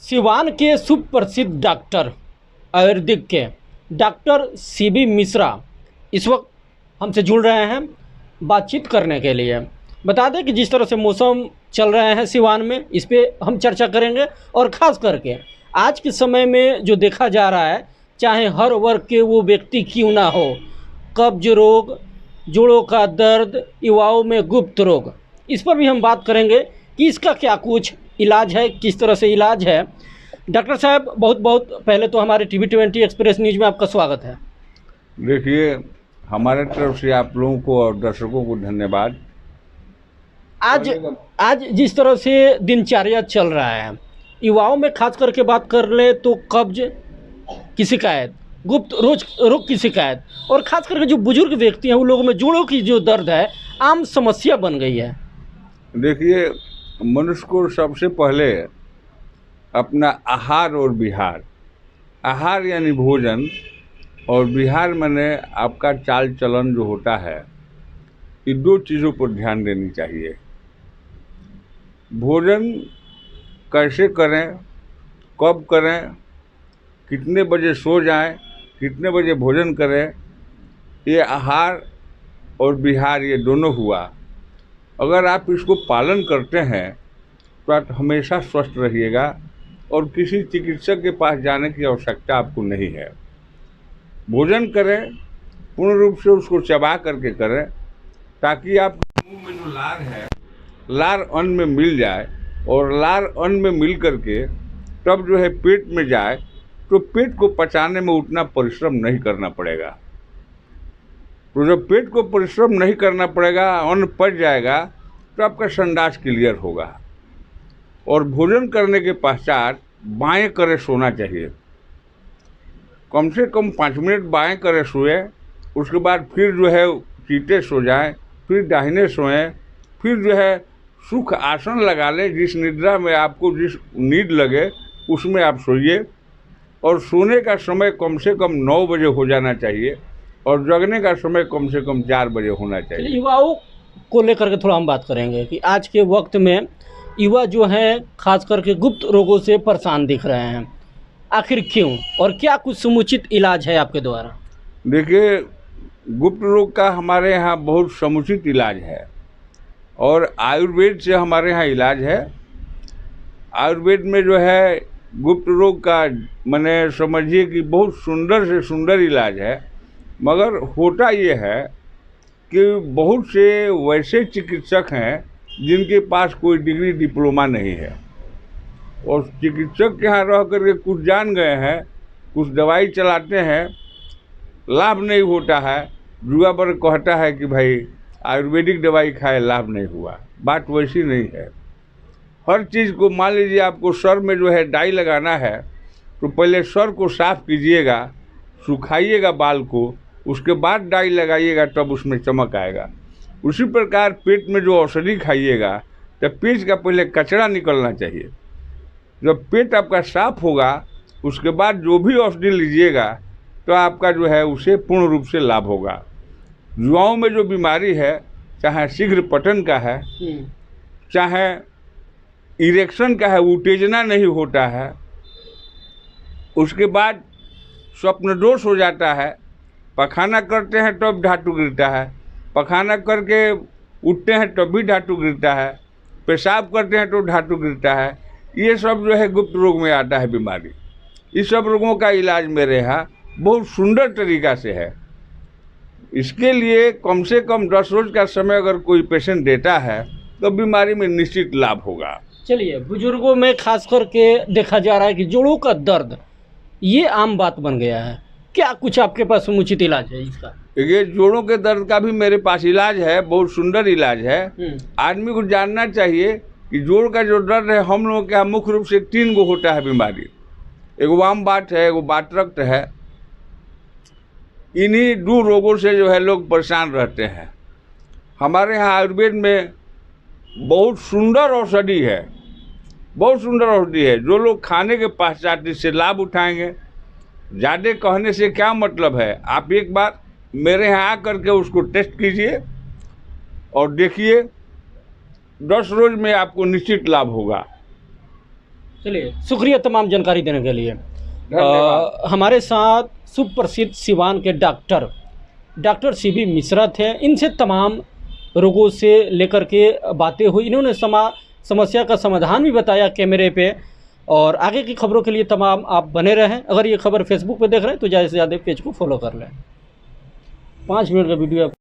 सिवान के सुप्रसिद्ध डॉक्टर आयुर्वेदिक के डॉक्टर सीबी मिश्रा इस वक्त हमसे जुड़ रहे हैं बातचीत करने के लिए। बता दें कि जिस तरह से मौसम चल रहे हैं सिवान में, इस पे हम चर्चा करेंगे। और ख़ास करके आज के समय में जो देखा जा रहा है, चाहे हर वर्ग के वो व्यक्ति क्यों ना हो, कब्ज रोग, जोड़ों का दर्द, युवाओं में गुप्त रोग, इस पर भी हम बात करेंगे कि इसका क्या कुछ इलाज है, किस तरह से इलाज है। डॉक्टर साहब, बहुत बहुत पहले तो हमारे TV20 एक्सप्रेस न्यूज़ में आपका स्वागत है। देखिए, हमारे तरफ से आप लोगों को और दर्शकों को धन्यवाद। आज जिस तरह से दिनचर्या चल रहा है, युवाओं में खास करके बात कर ले तो कब्ज की शिकायत, गुप्त रोग की शिकायत, और ख़ास करके जो बुजुर्ग व्यक्ति हैं उन लोगों में जोड़ों की जो दर्द है आम समस्या बन गई है। देखिए, मनुष्य को सबसे पहले अपना आहार और विहार, आहार यानी भोजन और विहार माने आपका चाल चलन जो होता है, ये दो चीज़ों पर ध्यान देनी चाहिए। भोजन कैसे करें, कब करें, कितने बजे सो जाएं, कितने बजे भोजन करें, ये आहार और विहार ये दोनों हुआ। अगर आप इसको पालन करते हैं तो आप हमेशा स्वस्थ रहिएगा और किसी चिकित्सक के पास जाने की आवश्यकता आपको नहीं है। भोजन करें, पूर्ण रूप से उसको चबा करके करें, ताकि आपके मुंह में जो लार है, लार अन्न में मिल जाए, और लार अन्न में मिल करके तब जो है पेट में जाए, तो पेट को पचाने में उतना परिश्रम नहीं करना पड़ेगा। तो जब पेट को परिश्रम नहीं करना पड़ेगा, अन्न पच जाएगा, तो आपका संडास क्लियर होगा। और भोजन करने के पश्चात बाएं करे सोना चाहिए। कम से कम 5 मिनट बाएं करे सोए, उसके बाद फिर जो है सीधे सो जाएं, फिर दाहिने सोएं, फिर जो है सुख आसन लगा लें। जिस निद्रा में आपको जिस नींद लगे उसमें आप सोइए। और सोने का समय कम से कम 9 बजे हो जाना चाहिए, और जगने का समय कम से कम 4 बजे होना चाहिए। युवाओं को लेकर के थोड़ा हम बात करेंगे कि आज के वक्त में युवा जो हैं खास करके गुप्त रोगों से परेशान दिख रहे हैं, आखिर क्यों, और क्या कुछ समुचित इलाज है आपके द्वारा? देखिए, गुप्त रोग का हमारे यहाँ बहुत समुचित इलाज है, और आयुर्वेद से हमारे यहाँ इलाज है। आयुर्वेद में जो है गुप्त रोग का माने समझिए कि बहुत सुंदर से सुंदर इलाज है। मगर होता ये है कि बहुत से वैसे चिकित्सक हैं जिनके पास कोई डिग्री डिप्लोमा नहीं है, और चिकित्सक के यहाँ रह करके कुछ जान गए हैं, कुछ दवाई चलाते हैं, लाभ नहीं होता है। जुआ पर कहता है कि भाई आयुर्वेदिक दवाई खाए, लाभ नहीं हुआ। बात वैसी नहीं है। हर चीज़ को, मान लीजिए आपको सर में जो है डाई लगाना है, तो पहले सर को साफ कीजिएगा, सुखाइएगा बाल को, उसके बाद डाई लगाइएगा, तब उसमें चमक आएगा। उसी प्रकार पेट में जो औषधि खाइएगा, तो पेट का पहले कचरा निकलना चाहिए। जब पेट आपका साफ होगा, उसके बाद जो भी औषधि लीजिएगा, तो आपका जो है उसे पूर्ण रूप से लाभ होगा। युवाओं में जो बीमारी है, चाहे शीघ्र पतन का है, चाहे इरेक्शन का है, उत्तेजना नहीं होता है, उसके बाद स्वप्न दोष हो जाता है, पखाना करते हैं तब धातु गिरता है, पखाना करके उठते हैं तब भी धातु गिरता है, पेशाब करते हैं तो धातु गिरता है। ये सब जो है गुप्त रोग में आता है बीमारी। इस सब रोगों का इलाज मेरे यहाँ बहुत सुंदर तरीका से है। इसके लिए कम से कम 10 रोज का समय अगर कोई पेशेंट देता है, तो बीमारी में निश्चित लाभ होगा। चलिए, बुजुर्गों में खास करके देखा जा रहा है कि जोड़ों का दर्द ये आम बात बन गया है। क्या कुछ आपके पास समुचित इलाज है इसका? ये जोड़ों के दर्द का भी मेरे पास इलाज है, बहुत सुंदर इलाज है। आदमी को जानना चाहिए कि जोड़ का जो दर्द है, हम लोगों के यहाँ मुख्य रूप से 3 गो होता है बीमारी। एगो वाम बाट है, एगो बातरक्त है। इन्हीं 2 रोगों से जो है लोग परेशान रहते हैं। हमारे यहाँ आयुर्वेद में बहुत सुंदर औषधि है, बहुत सुंदर औषधि है। जो लोग खाने के पश्चात इससे लाभ उठाएंगे। ज़्यादा कहने से क्या मतलब है, आप एक बार मेरे यहाँ आकर के उसको टेस्ट कीजिए और देखिए, 10 रोज में आपको निश्चित लाभ होगा। चलिए, शुक्रिया तमाम जानकारी देने के लिए। धन्यवाद। हमारे साथ सुप्रसिद्ध सिवान के डॉक्टर सीबी मिश्रा थे। इनसे तमाम रोगों से लेकर के बातें हुई। इन्होंने समस्या का समाधान भी बताया कैमरे पे। और आगे की खबरों के लिए तमाम आप बने रहें। अगर ये खबर फेसबुक पे देख रहे हैं तो ज़्यादा से ज़्यादा पेज को फॉलो कर लें। 5 मिनट का वीडियो